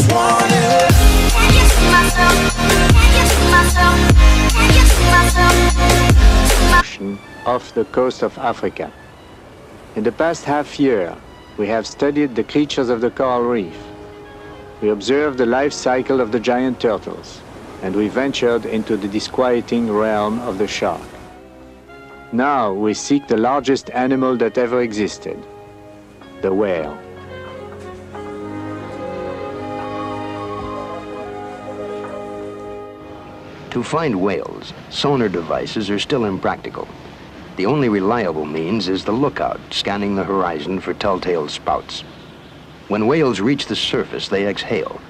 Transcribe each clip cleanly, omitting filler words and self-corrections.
just want it. Can you see myself? Can you see myself? Can you see myself? Off the coast of Africa. In the past half year, we have studied the creatures of the coral reef. We observed the life cycle of the giant turtles, and we ventured into the disquieting realm of the shark. Now we seek the largest animal that ever existed, the whale. To find whales, sonar devices are still impractical. The only reliable means is the lookout, scanning the horizon for telltale spouts. When whales reach the surface, they exhale,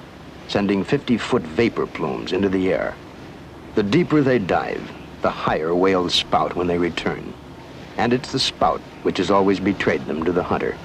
sending 50-foot vapor plumes into the air. The deeper they dive, the higher whales spout when they return. And it's the spout which has always betrayed them to the hunter.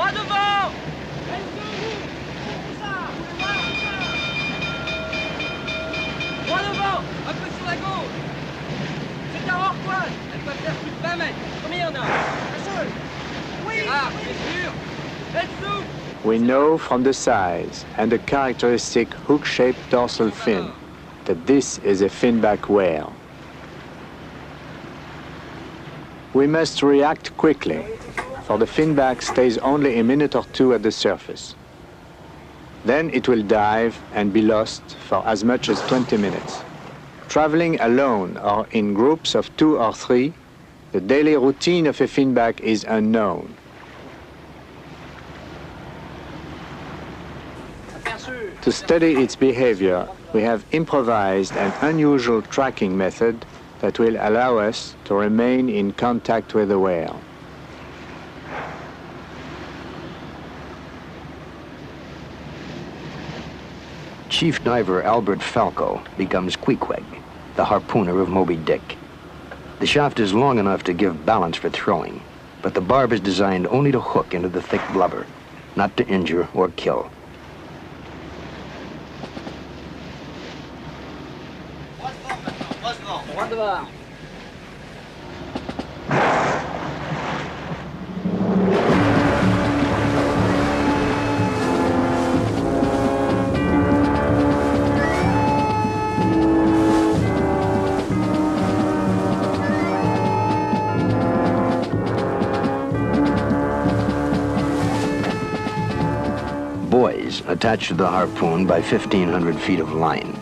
Droit devant! Droit devant! Un peu sur la gauche! C'est un hors-poil! Elle peut faire plus de 20 mètres! Combien il y en a? Un seul! Oui! Ah, c'est sûr! Elle s'ouvre! We know from the size and the characteristic hook-shaped dorsal fin that this is a finback whale. We must react quickly, for the finback stays only a minute or two at the surface. Then it will dive and be lost for as much as 20 minutes. Traveling alone or in groups of 2 or 3, the daily routine of a finback is unknown. To study its behavior, we have improvised an unusual tracking method that will allow us to remain in contact with the whale. Chief diver Albert Falco becomes Queequeg, the harpooner of Moby Dick. The shaft is long enough to give balance for throwing, but the barb is designed only to hook into the thick blubber, not to injure or kill. Droit devant! Buoys attached to the harpoon by 1,500 feet of line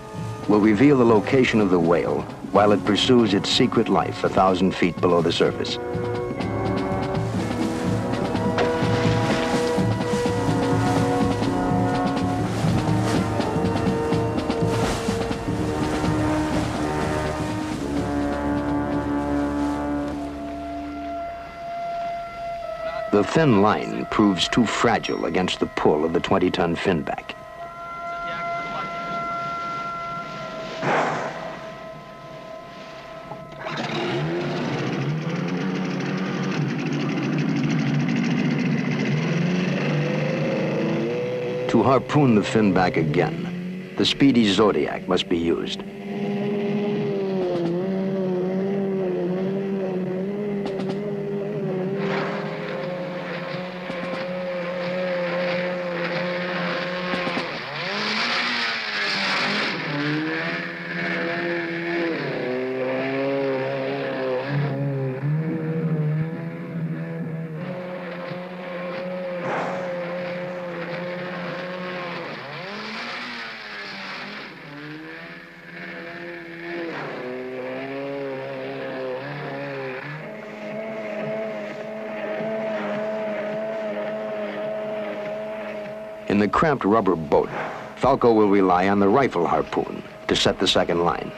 will reveal the location of the whale while it pursues its secret life 1,000 feet below the surface. The thin line proves too fragile against the pull of the 20-ton finback. To harpoon the finback again, the speedy Zodiac must be used. In the cramped rubber boat, Falco will rely on the rifle harpoon to set the second line.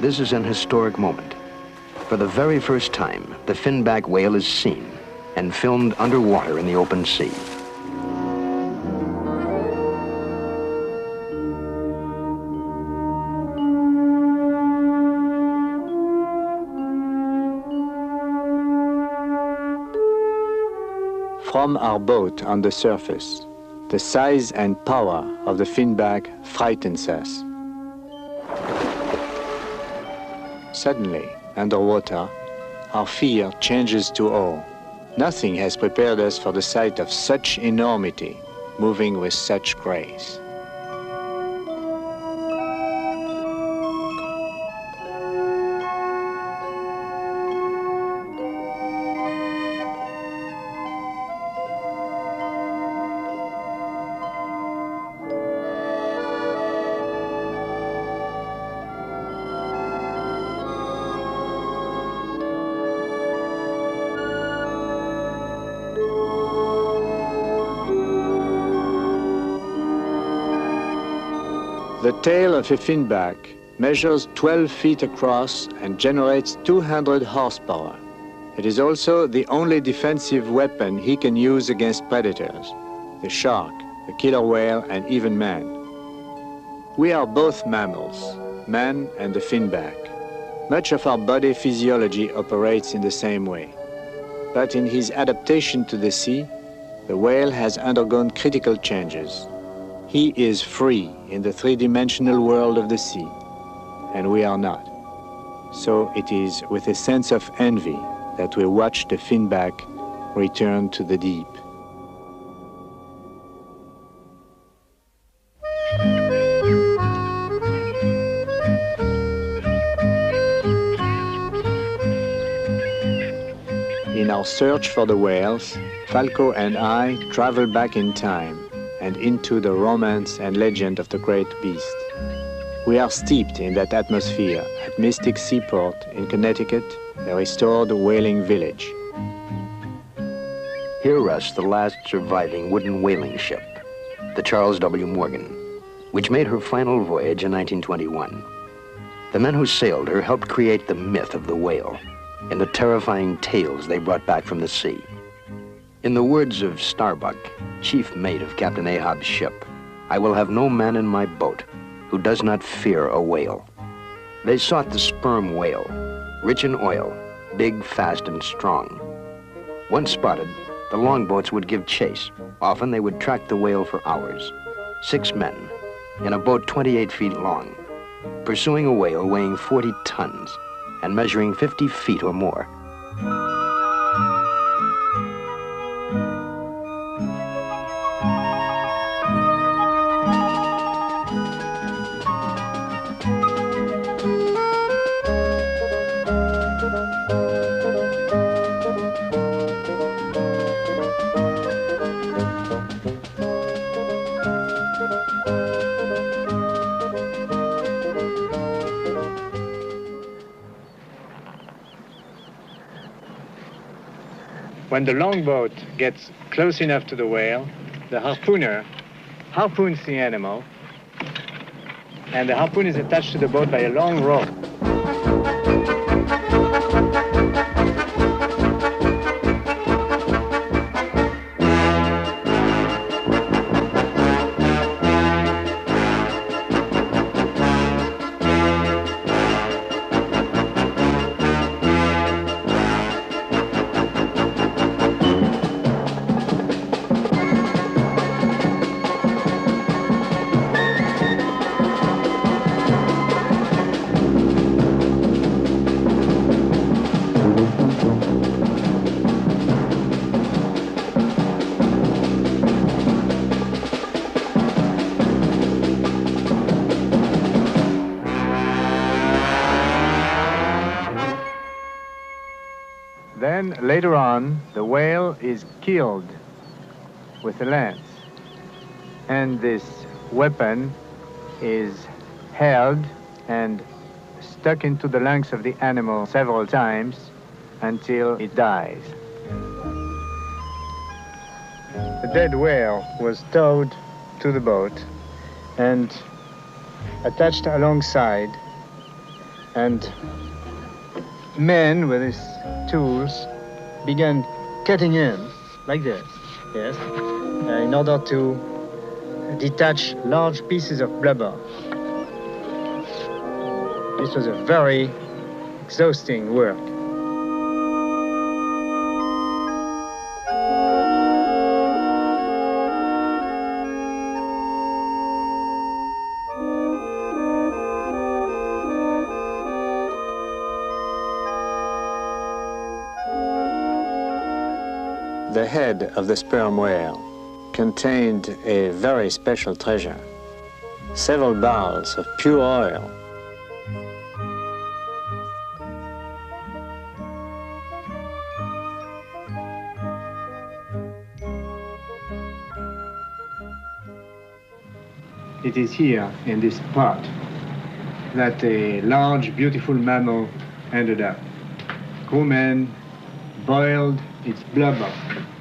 this is an historic moment. For the very first time, the finback whale is seen and filmed underwater in the open sea. From our boat on the surface, the size and power of the finback frightens us. Suddenly, underwater, our fear changes to awe. Nothing has prepared us for the sight of such enormity, moving with such grace. The tail of a finback measures 12 feet across and generates 200 horsepower. It is also the only defensive weapon he can use against predators, the shark, the killer whale, and even man. We are both mammals, man and the finback. Much of our body physiology operates in the same way. But in his adaptation to the sea, the whale has undergone critical changes. He is free in the three-dimensional world of the sea, and we are not. So it is with a sense of envy that we watch the finback return to the deep. In our search for the whales, Falco and I travel back in time and into the romance and legend of the great beast. We are steeped in that atmosphere at Mystic Seaport in Connecticut, a restored whaling village. Here rests the last surviving wooden whaling ship, the Charles W. Morgan, which made her final voyage in 1921. The men who sailed her helped create the myth of the whale and the terrifying tales they brought back from the sea. In the words of Starbuck, chief mate of Captain Ahab's ship, "I will have no man in my boat who does not fear a whale." They sought the sperm whale, rich in oil, big, fast, and strong. Once spotted, the longboats would give chase. Often they would track the whale for hours. 6 men, in a boat 28 feet long, pursuing a whale weighing 40 tons and measuring 50 feet or more. When the longboat gets close enough to the whale, the harpooner harpoons the animal, and the harpoon is attached to the boat by a long rope. Then, later on, the whale is killed with a lance. And this weapon is held and stuck into the lungs of the animal several times until it dies. The dead whale was towed to the boat and attached alongside And men with his tools began cutting in like this, yes, in order to detach large pieces of blubber. This was a very exhausting work. The head of the sperm whale contained a very special treasure, several barrels of pure oil. It is here in this pot that a large, beautiful mammal ended up. Crewmen boiled its blubber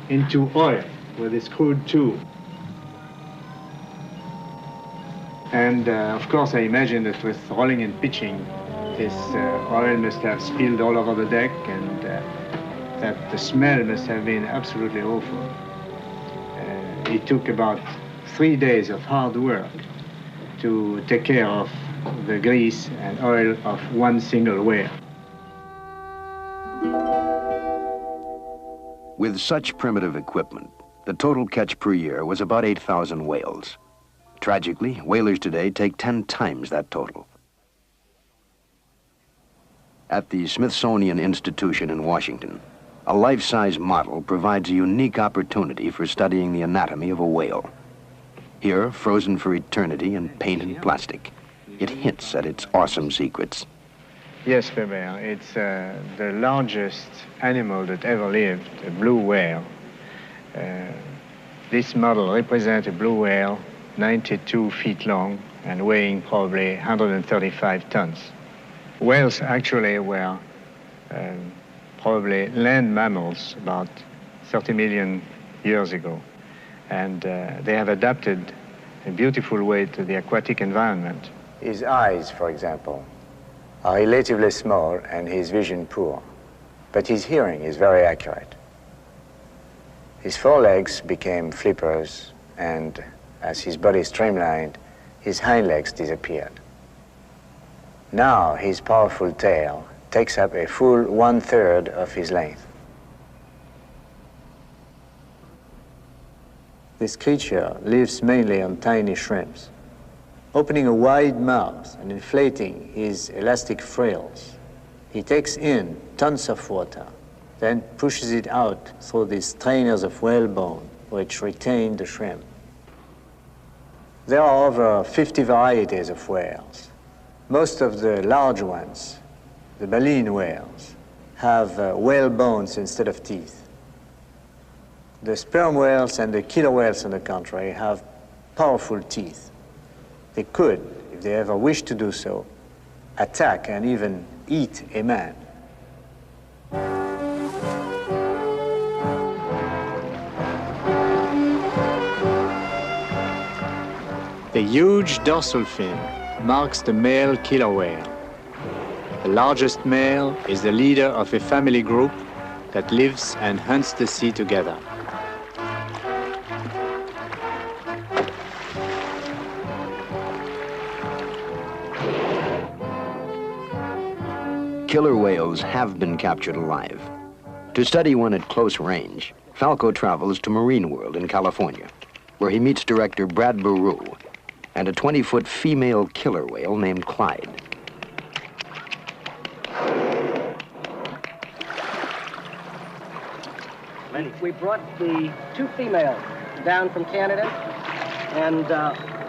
into oil with a screwed tool. And of course, I imagine that with rolling and pitching, this oil must have spilled all over the deck, and that the smell must have been absolutely awful. It took about 3 days of hard work to take care of the grease and oil of one single whale. With such primitive equipment, the total catch per year was about 8,000 whales. Tragically, whalers today take 10 times that total. At the Smithsonian Institution in Washington, a life-size model provides a unique opportunity for studying the anatomy of a whale. Here, frozen for eternity in painted plastic, it hints at its awesome secrets. Yes, Weber, it's the largest animal that ever lived, a blue whale. This model represents a blue whale, 92 feet long and weighing probably 135 tons. Whales actually were probably land mammals about 30 million years ago. And they have adapted a beautiful way to the aquatic environment. His eyes, for example, are relatively small and his vision poor, but his hearing is very accurate. His forelegs became flippers, and as his body streamlined, his hind legs disappeared. Now his powerful tail takes up a full 1/3 of his length. This creature lives mainly on tiny shrimps. Opening a wide mouth and inflating his elastic frills, he takes in tons of water, then pushes it out through these strainers of whalebone, which retain the shrimp. There are over 50 varieties of whales. Most of the large ones, the baleen whales, have whale bones instead of teeth. The sperm whales and the killer whales, on the contrary, have powerful teeth. They could, if they ever wish to do so, attack and even eat a man. The huge dorsal fin marks the male killer whale. The largest male is the leader of a family group that lives and hunts the sea together. Killer whales have been captured alive. To study one at close range, Falco travels to Marine World in California, where he meets director Brad Baru and a 20-foot female killer whale named Clyde. We brought the 2 females down from Canada, and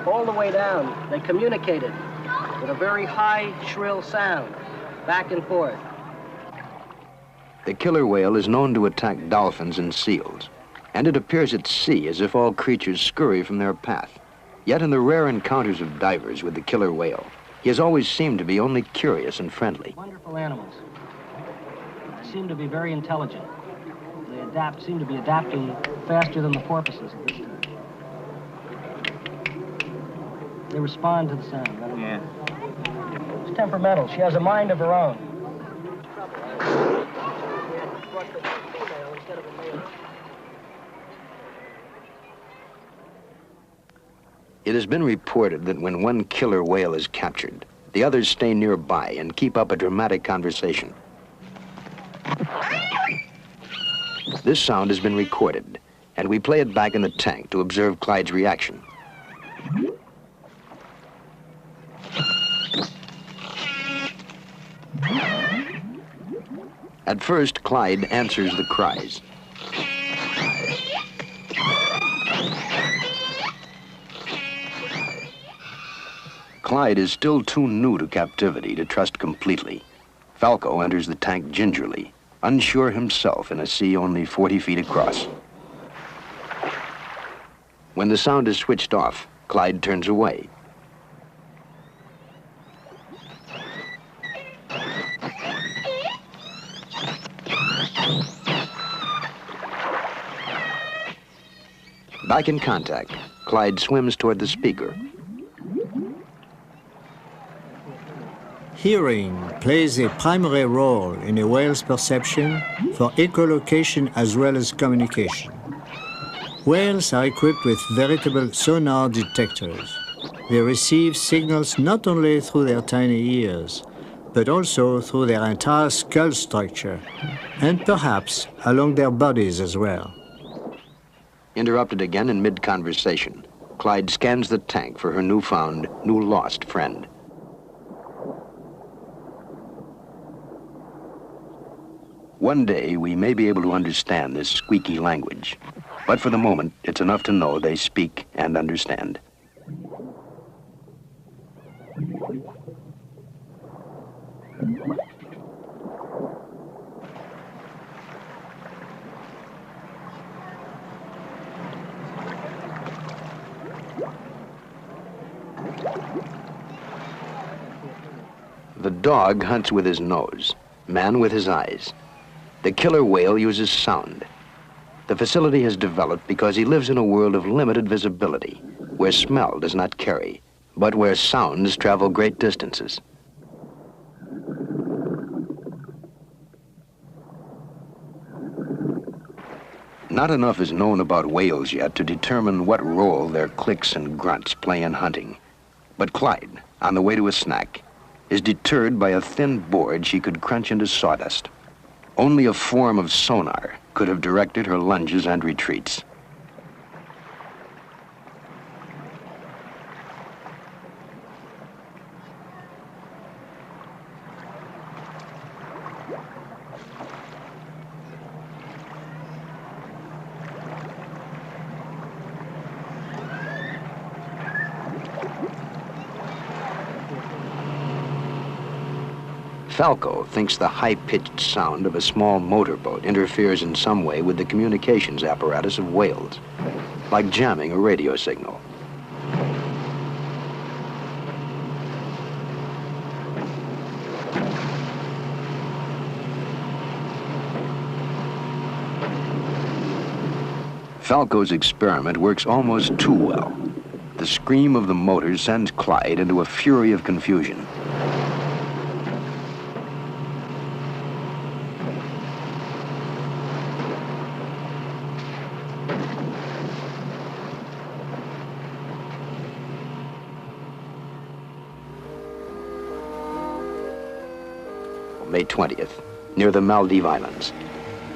all the way down, they communicated with a very high, shrill sound, back and forth. The killer whale is known to attack dolphins and seals, and it appears at sea as if all creatures scurry from their path. Yet in the rare encounters of divers with the killer whale, he has always seemed to be only curious and friendly. Wonderful animals. Seem to be very intelligent. They seem to be adapting faster than the porpoises at this time. They respond to the sound. Yeah. temperamental. She has a mind of her own. It has been reported that when one killer whale is captured, the others stay nearby and keep up a dramatic conversation. This sound has been recorded, and we play it back in the tank to observe Clyde's reaction. At first, Clyde answers the cries. Clyde is still too new to captivity to trust completely. Falco enters the tank gingerly, unsure himself in a sea only 40 feet across. When the sound is switched off, Clyde turns away. Back in contact, Clyde swims toward the speaker. Hearing plays a primary role in a whale's perception for echolocation as well as communication. Whales are equipped with veritable sonar detectors. They receive signals not only through their tiny ears, but also through their entire skull structure, and perhaps along their bodies as well. Interrupted again in mid-conversation, Clyde scans the tank for her newfound, lost friend. One day, we may be able to understand this squeaky language, but for the moment, it's enough to know they speak and understand. The dog hunts with his nose, man with his eyes. The killer whale uses sound. The facility has developed because he lives in a world of limited visibility, where smell does not carry, but where sounds travel great distances. Not enough is known about whales yet to determine what role their clicks and grunts play in hunting. But Clyde, on the way to a snack, is deterred by a thin board she could crunch into sawdust. Only a form of sonar could have directed her lunges and retreats. Falco thinks the high-pitched sound of a small motorboat interferes in some way with the communications apparatus of whales, like jamming a radio signal. Falco's experiment works almost too well. The scream of the motor sends Clyde into a fury of confusion. May 20th, near the Maldive Islands.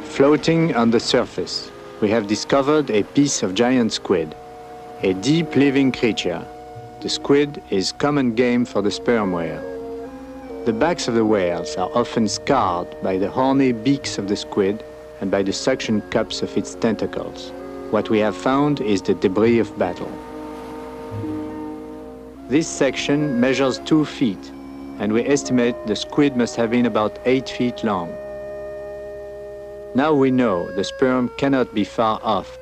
Floating on the surface, we have discovered a piece of giant squid, a deep living creature. The squid is common game for the sperm whale. The backs of the whales are often scarred by the horny beaks of the squid and by the suction cups of its tentacles. What we have found is the debris of battle. This section measures 2 feet, and we estimate the squid must have been about 8 feet long. Now we know the sperm cannot be far off.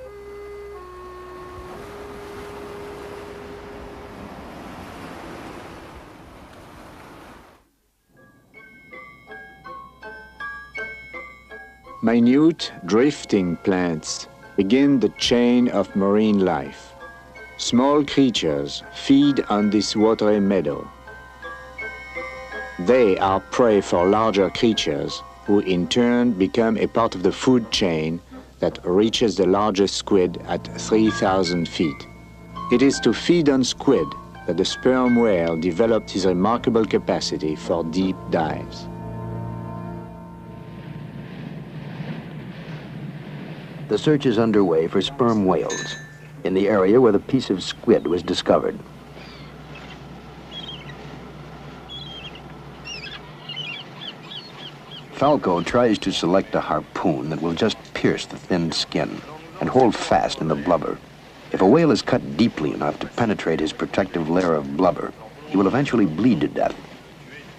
Minute drifting plants begin the chain of marine life. Small creatures feed on this watery meadow. They are prey for larger creatures, who in turn become a part of the food chain that reaches the largest squid at 3,000 feet. It is to feed on squid that the sperm whale developed his remarkable capacity for deep dives. The search is underway for sperm whales in the area where the piece of squid was discovered. Falco tries to select a harpoon that will just pierce the thin skin and hold fast in the blubber. If a whale is cut deeply enough to penetrate his protective layer of blubber, he will eventually bleed to death.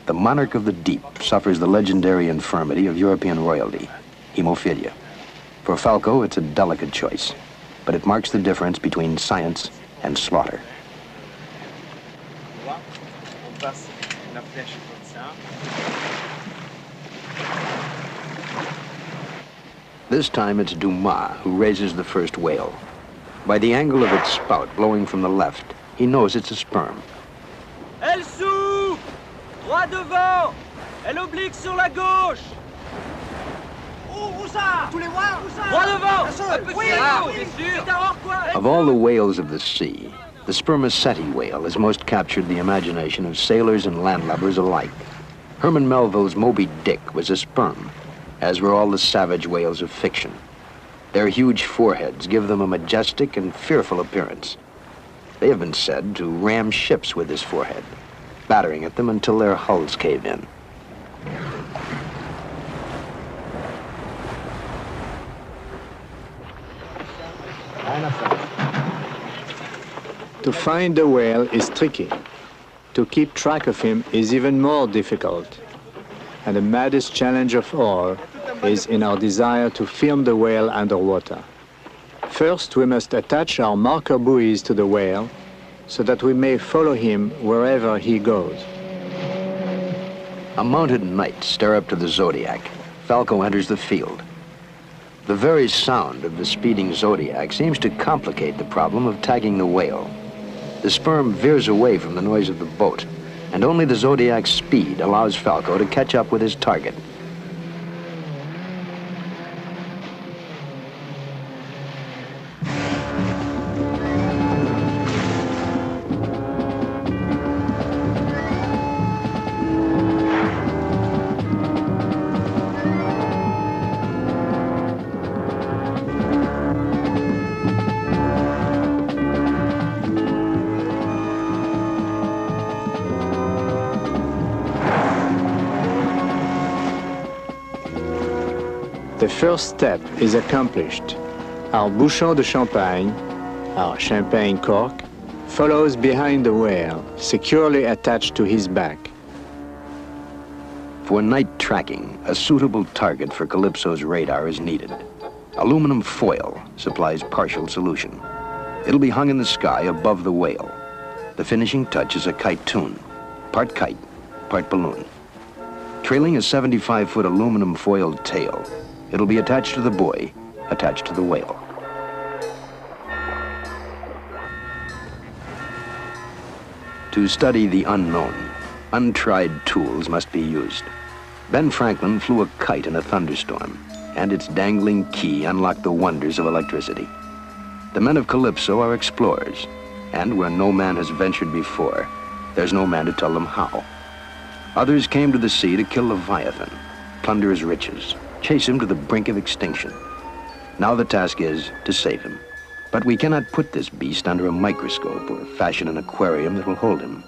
The monarch of the deep suffers the legendary infirmity of European royalty, hemophilia. For Falco, it's a delicate choice, but it marks the difference between science and slaughter. This time it's Dumas who raises the first whale. By the angle of its spout blowing from the left, he knows it's a sperm. Elle s'ouvre! Droit devant! Elle oblique sur la gauche! Où ça? Tous les voir? Droit devant! Un peu sur la gauche, bien sûr! C'est un hors-coin! Of all the whales of the sea, the spermaceti whale has most captured the imagination of sailors and landlubbers alike. Herman Melville's Moby Dick was a sperm, as were all the savage whales of fiction. Their huge foreheads give them a majestic and fearful appearance. They have been said to ram ships with this forehead, battering at them until their hulls cave in. To find the whale is tricky. To keep track of him is even more difficult. And the maddest challenge of all is in our desire to film the whale underwater. First, we must attach our marker buoys to the whale so that we may follow him wherever he goes. A mounted knight stare up to the Zodiac. Falco enters the field. The very sound of the speeding Zodiac seems to complicate the problem of tagging the whale. The sperm veers away from the noise of the boat, and only the Zodiac's speed allows Falco to catch up with his target. The first step is accomplished. Our bouchon de champagne, our champagne cork, follows behind the whale, securely attached to his back. For night tracking, a suitable target for Calypso's radar is needed. Aluminum foil supplies partial solution. It'll be hung in the sky above the whale. The finishing touch is a kite-toon, part kite, part balloon. Trailing a 75-foot aluminum foiled tail, it'll be attached to the buoy, attached to the whale. To study the unknown, untried tools must be used. Ben Franklin flew a kite in a thunderstorm, and its dangling key unlocked the wonders of electricity. The men of Calypso are explorers, and where no man has ventured before, there's no man to tell them how. Others came to the sea to kill Leviathan, plunder his riches, chase him to the brink of extinction. Now the task is to save him. But we cannot put this beast under a microscope or fashion an aquarium that will hold him.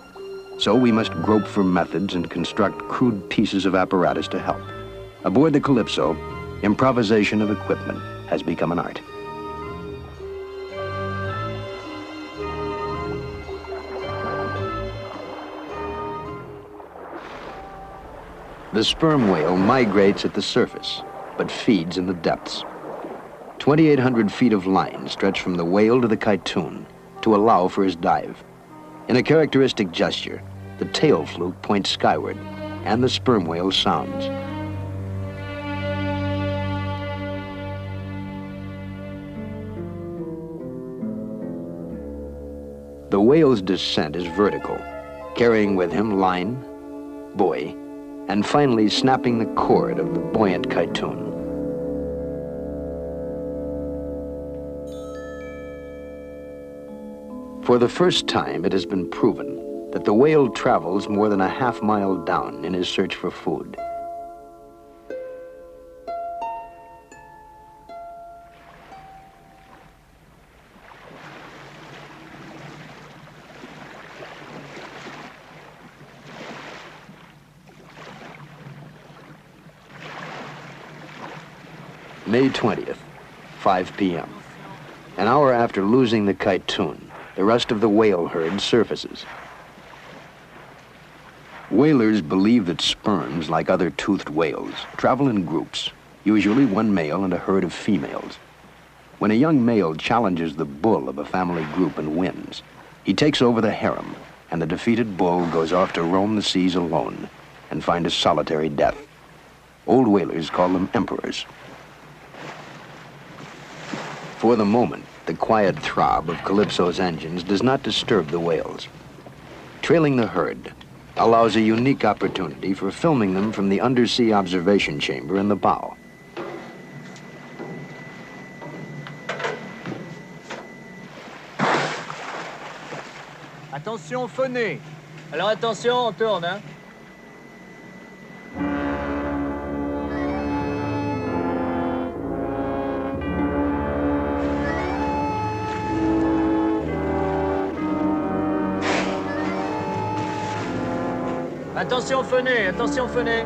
So we must grope for methods and construct crude pieces of apparatus to help. Aboard the Calypso, improvisation of equipment has become an art. The sperm whale migrates at the surface, but feeds in the depths. 2,800 feet of line stretch from the whale to the kite-toon to allow for his dive. In a characteristic gesture, the tail fluke points skyward, and the sperm whale sounds. The whale's descent is vertical, carrying with him line, buoy, and finally snapping the cord of the buoyant Kytoon. For the first time, it has been proven that the whale travels more than a half-mile down in his search for food. May 20th, 5 p.m. An hour after losing the Kytoon, the rest of the whale herd surfaces. Whalers believe that sperms, like other toothed whales, travel in groups, usually one male and a herd of females. When a young male challenges the bull of a family group and wins, he takes over the harem, and the defeated bull goes off to roam the seas alone and find a solitary death. Old whalers call them emperors. For the moment, the quiet throb of Calypso's engines does not disturb the whales. Trailing the herd allows a unique opportunity for filming them from the undersea observation chamber in the bow. Attention, phoné. Alors attention, on tourne, hein. Attention phoné, attention phoné.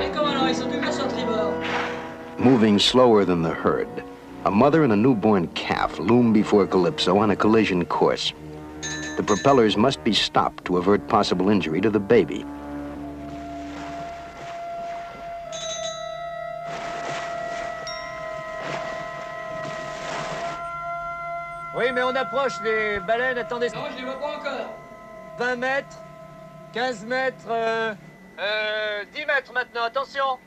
Et comment alors, ils sont toujours sur tribord. Moving slower than the herd, a mother and a newborn calf loom before Calypso on a collision course. The propellers must be stopped to avert possible injury to the baby. Oui, mais on approche des baleines. Attendez. Non, je les vois pas encore. 20 mètres, 15 mètres, 10 mètres maintenant. Attention.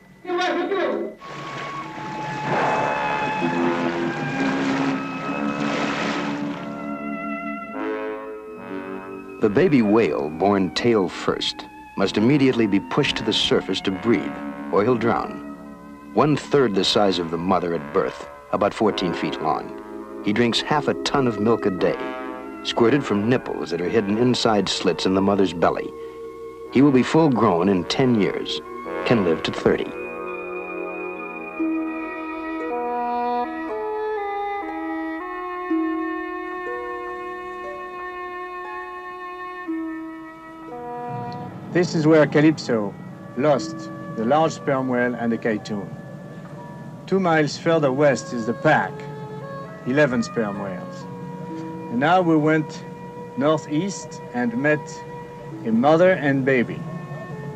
The baby whale, born tail first, must immediately be pushed to the surface to breathe, or he'll drown. 1/3 the size of the mother at birth, about 14 feet long. He drinks half a ton of milk a day, squirted from nipples that are hidden inside slits in the mother's belly. He will be full grown in 10 years, can live to 30. This is where Calypso lost the large sperm whale and the Kytoon. 2 miles further west is the pack, 11 sperm whales. And now we went northeast and met a mother and baby.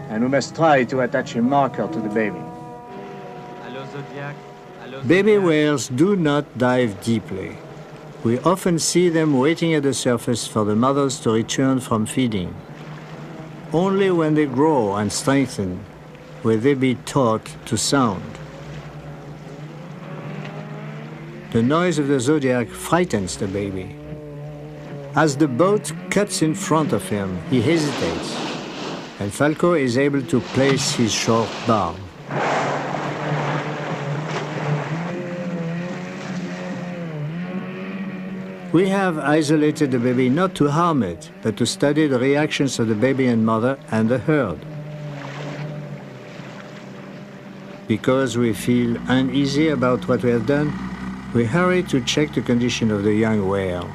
And we must try to attach a marker to the baby. Allô, Zodiac. Allô, Baby Zodiac. whales do not dive deeply. We often see them waiting at the surface for the mothers to return from feeding. Only when they grow and strengthen will they be taught to sound. The noise of the Zodiac frightens the baby. As the boat cuts in front of him, he hesitates, and Falco is able to place his short barb. We have isolated the baby not to harm it, but to study the reactions of the baby and mother and the herd. Because we feel uneasy about what we have done, we hurry to check the condition of the young whale.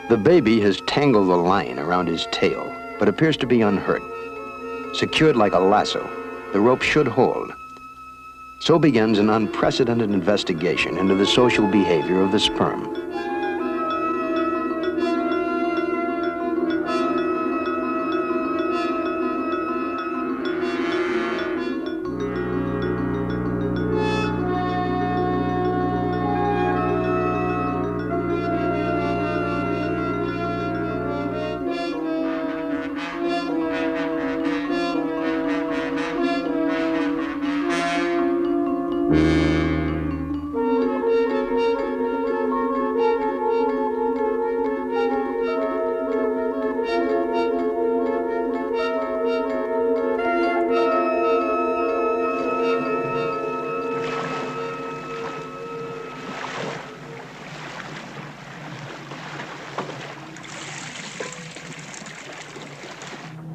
The baby has tangled the line around his tail, but appears to be unhurt. Secured like a lasso, the rope should hold. So begins an unprecedented investigation into the social behavior of the sperm.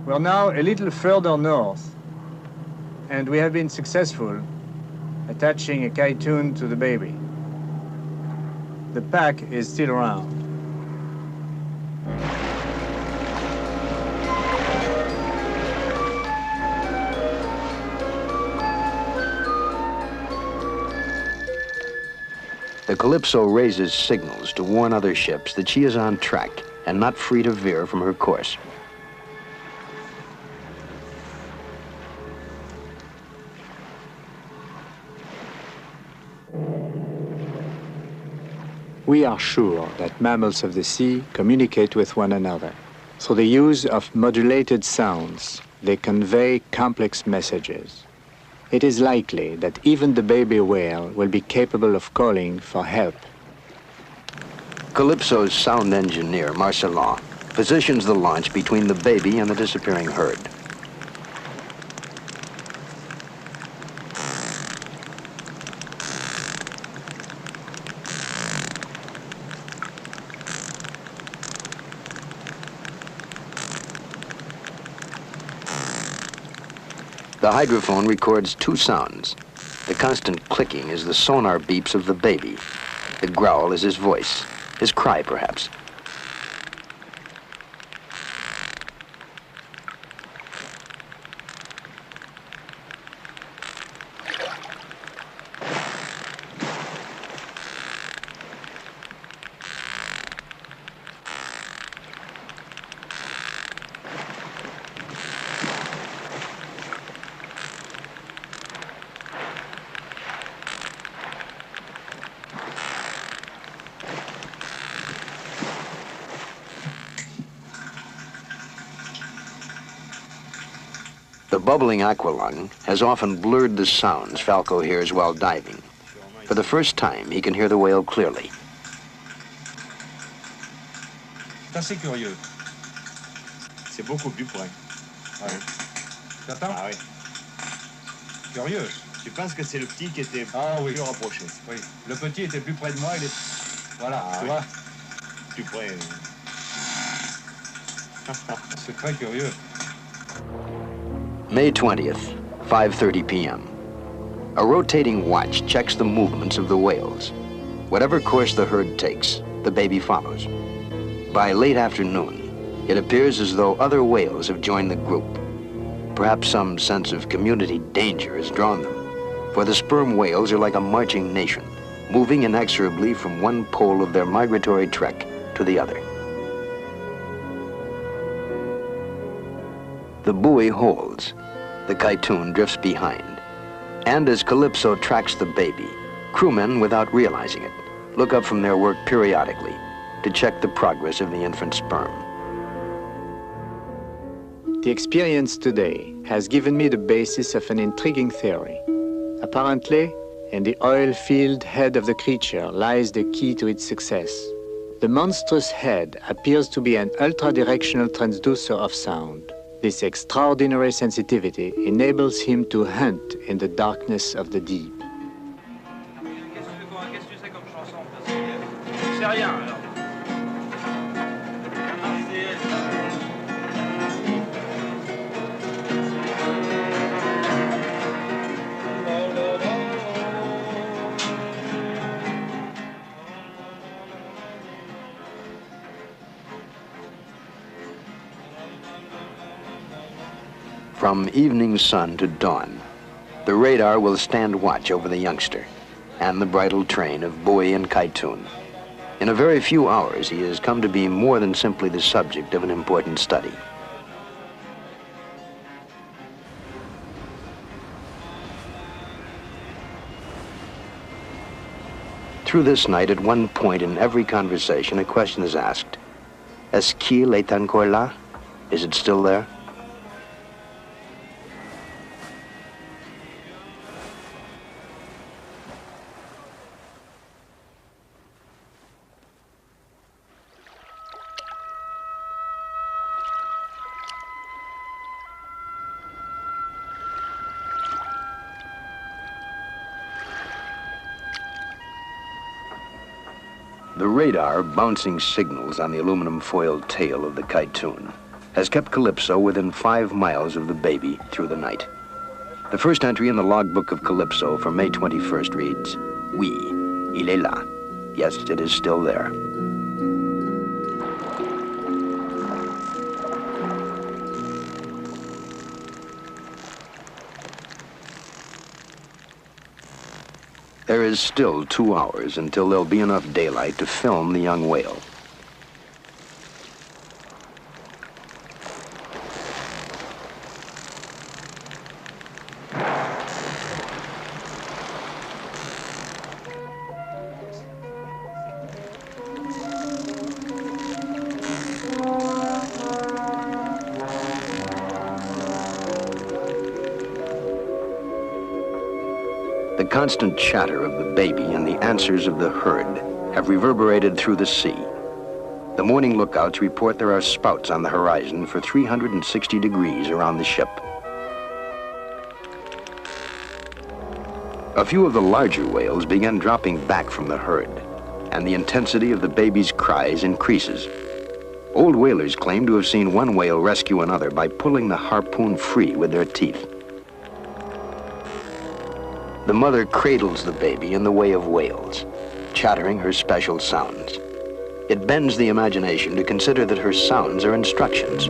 We're now a little further north, and we have been successful attaching a kytoon to the baby. The pack is still around. The Calypso raises signals to warn other ships that she is on track and not free to veer from her course. We are sure that mammals of the sea communicate with one another. Through the use of modulated sounds, they convey complex messages. It is likely that even the baby whale will be capable of calling for help. Calypso's sound engineer, Marcelin, positions the launch between the baby and the disappearing herd. The hydrophone records two sounds. The constant clicking is the sonar beeps of the baby. The growl is his voice, his cry perhaps. The bubbling aqualung has often blurred the sounds Falco hears while diving. For the first time, he can hear the whale clearly. C'est assez curieux. C'est beaucoup plus près. Ouais. T'attends? Ah oui. Curieux. Tu penses que c'est le petit qui était oui. plus rapproché? Oui. Le petit était plus près de moi, il est... Voilà, tu oui. vois? Plus près. C'est très curieux. May 20th, 5:30 p.m. A rotating watch checks the movements of the whales. Whatever course the herd takes, the baby follows. By late afternoon, it appears as though other whales have joined the group. Perhaps some sense of community danger has drawn them, for the sperm whales are like a marching nation, moving inexorably from one pole of their migratory trek to the other. The buoy holds. The kytoon drifts behind. And as Calypso tracks the baby, crewmen, without realizing it, look up from their work periodically to check the progress of the infant sperm. The experience today has given me the basis of an intriguing theory. Apparently, in the oil-filled head of the creature lies the key to its success. The monstrous head appears to be an ultra-directional transducer of sound. This extraordinary sensitivity enables him to hunt in the darkness of the deep. Qu'est-ce que tu sais comme chanson? Je sais rien alors. From evening sun to dawn, the radar will stand watch over the youngster and the bridal train of buoy and kytoon. In a very few hours, he has come to be more than simply the subject of an important study. Through this night, at one point in every conversation, a question is asked. Est-ce qu'il est encore là? Is it still there? The radar bouncing signals on the aluminum foiled tail of the kytoon has kept Calypso within 5 miles of the baby through the night. The first entry in the logbook of Calypso for May 21st reads, Oui, il est là. Yes, it is still there. There is still 2 hours until there'll be enough daylight to film the young whale. The constant chatter of the baby and the answers of the herd have reverberated through the sea. The morning lookouts report there are spouts on the horizon for 360 degrees around the ship. A few of the larger whales begin dropping back from the herd, and the intensity of the baby's cries increases. Old whalers claim to have seen one whale rescue another by pulling the harpoon free with their teeth. The mother cradles the baby in the way of whales, chattering her special sounds. It bends the imagination to consider that her sounds are instructions.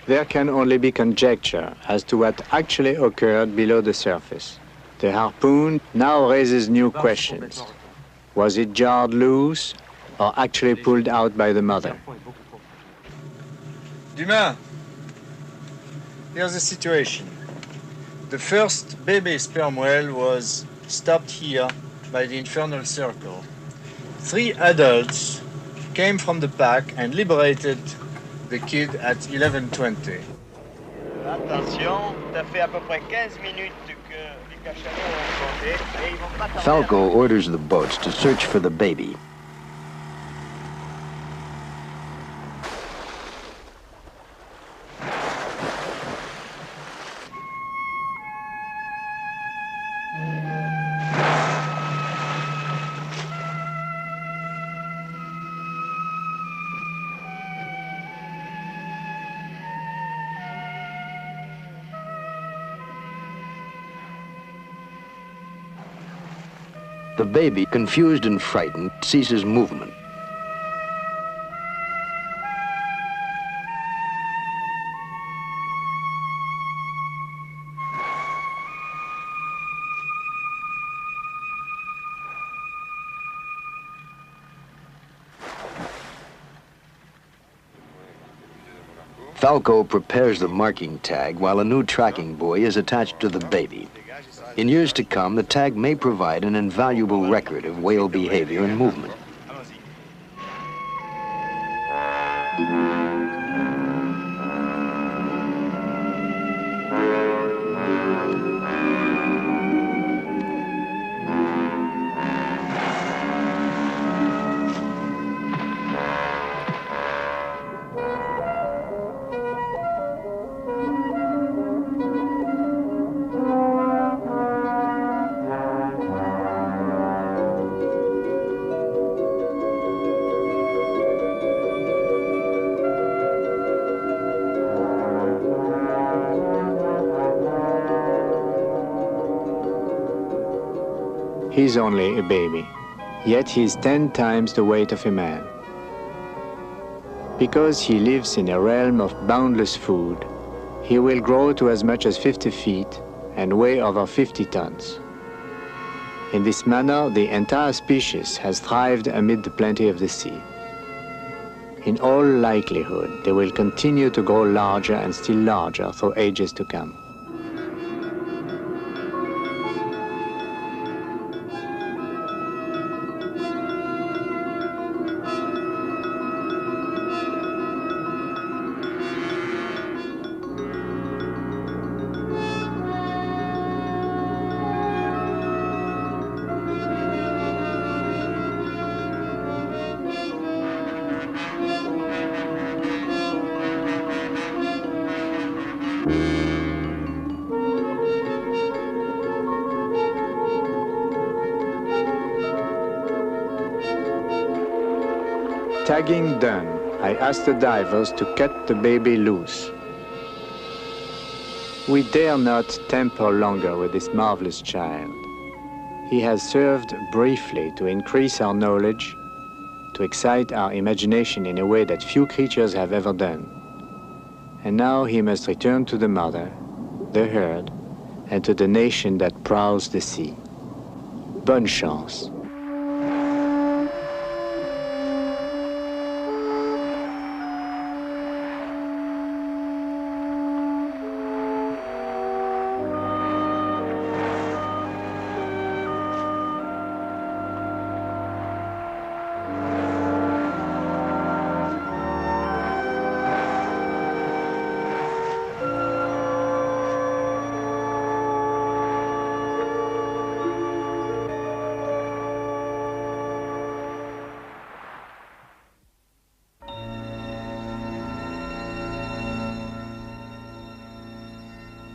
There can only be conjecture as to what actually occurred below the surface. The harpoon now raises new questions. Was it jarred loose or actually pulled out by the mother? Dumas, here's the situation. The first baby sperm whale was stopped here by the infernal circle. 3 adults came from the pack and liberated the kid at 11:20. Attention, ça fait à peu près 15 minutes que les cachalots ont compté et ils vont pas tarder. Falco orders the boats to search for the baby. The baby, confused and frightened, ceases movement. Falco prepares the marking tag while a new tracking buoy is attached to the baby. In years to come, the tag may provide an invaluable record of whale behavior and movement. He's only a baby, yet he's 10 times the weight of a man. Because he lives in a realm of boundless food, he will grow to as much as 50 feet and weigh over 50 tons. In this manner, the entire species has thrived amid the plenty of the sea. In all likelihood, they will continue to grow larger and still larger through ages to come. tagging done, I asked the divers to cut the baby loose. We dare not tamper longer with this marvelous child. He has served briefly to increase our knowledge, to excite our imagination in a way that few creatures have ever done. And now he must return to the mother, the herd, and to the nation that prowls the sea. Bonne chance.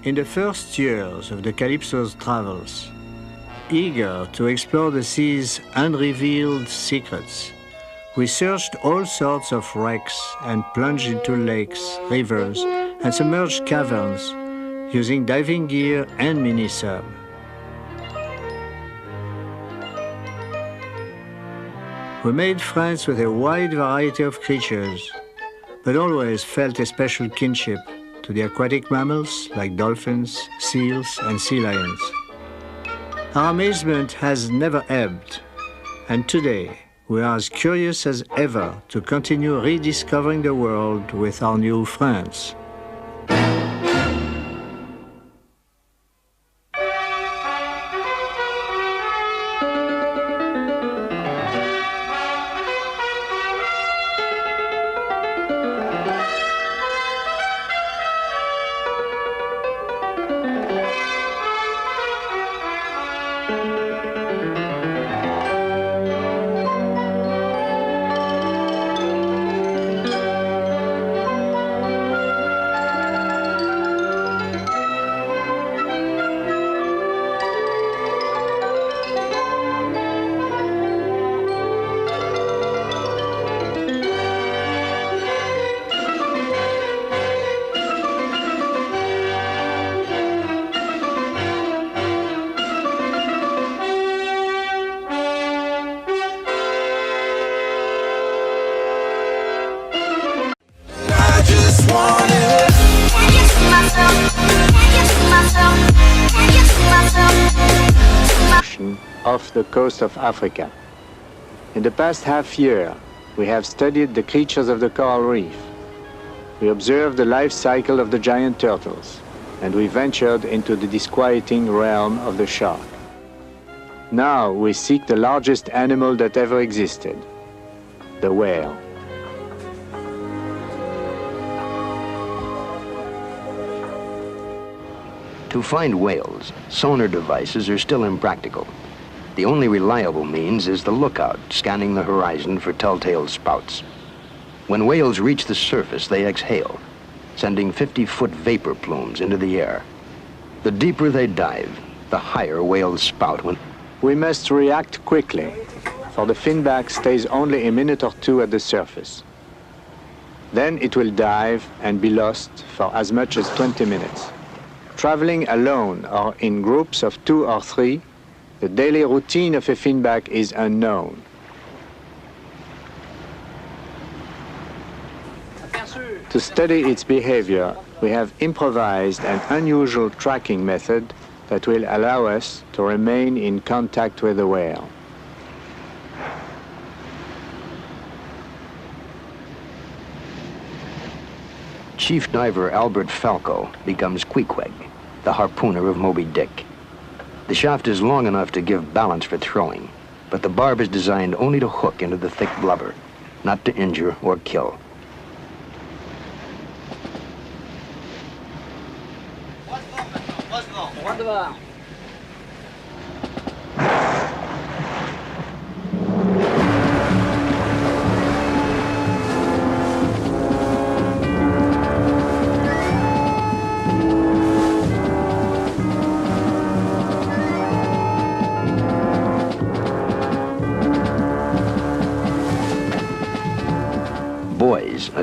In the first years of the Calypso's travels, eager to explore the sea's unrevealed secrets, we searched all sorts of wrecks and plunged into lakes, rivers, and submerged caverns using diving gear and mini-sub. We made friends with a wide variety of creatures, but always felt a special kinship to the aquatic mammals like dolphins, seals, and sea lions. Our amazement has never ebbed, and today we are as curious as ever to continue rediscovering the world with our new friends. Off the coast of Africa. In the past half year, we have studied the creatures of the coral reef. We observed the life cycle of the giant turtles, and we ventured into the disquieting realm of the shark. Now we seek the largest animal that ever existed, the whale. To find whales, sonar devices are still impractical. The only reliable means is the lookout, scanning the horizon for telltale spouts. When whales reach the surface, they exhale, sending 50-foot vapor plumes into the air. The deeper they dive, the higher whales spout when... We must react quickly, for the finback stays only a minute or two at the surface. Then it will dive and be lost for as much as 20 minutes. Traveling alone or in groups of 2 or 3, the daily routine of a finback is unknown. To study its behavior, we have improvised an unusual tracking method that will allow us to remain in contact with the whale. Chief diver Albert Falco becomes Queequeg, the harpooner of Moby Dick. The shaft is long enough to give balance for throwing, but the barb is designed only to hook into the thick blubber, not to injure or kill.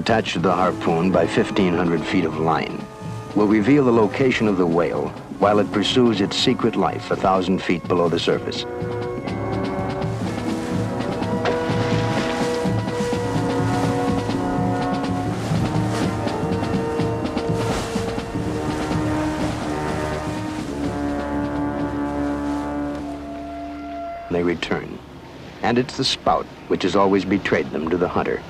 attached to the harpoon by 1,500 feet of line, will reveal the location of the whale while it pursues its secret life 1,000 feet below the surface. They return, and it's the spout which has always betrayed them to the hunter.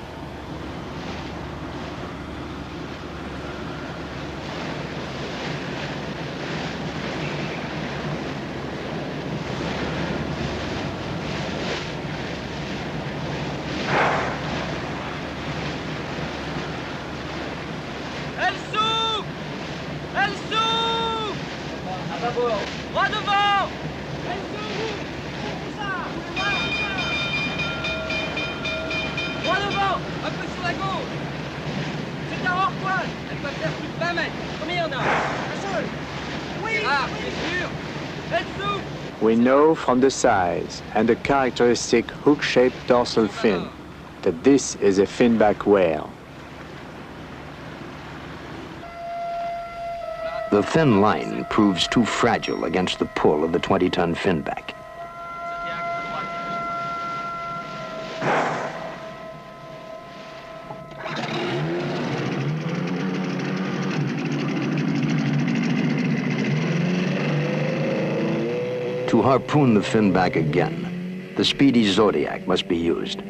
Elle s'ouvre! Elle s'ouvre! À bâbord! Droit devant! Elle s'ouvre! Droit devant! Un peu sur la gauche! C'est un hors-poil! Elle peut faire plus de 20 mètres! Combien il y en a? Un seul! Oui! C'est rare, c'est sûr! Elle s'ouvre! We know from the size and the characteristic hook-shaped dorsal fin that this is a finback whale. The thin line proves too fragile against the pull of the 20-ton finback. To harpoon the finback again, the speedy Zodiac must be used.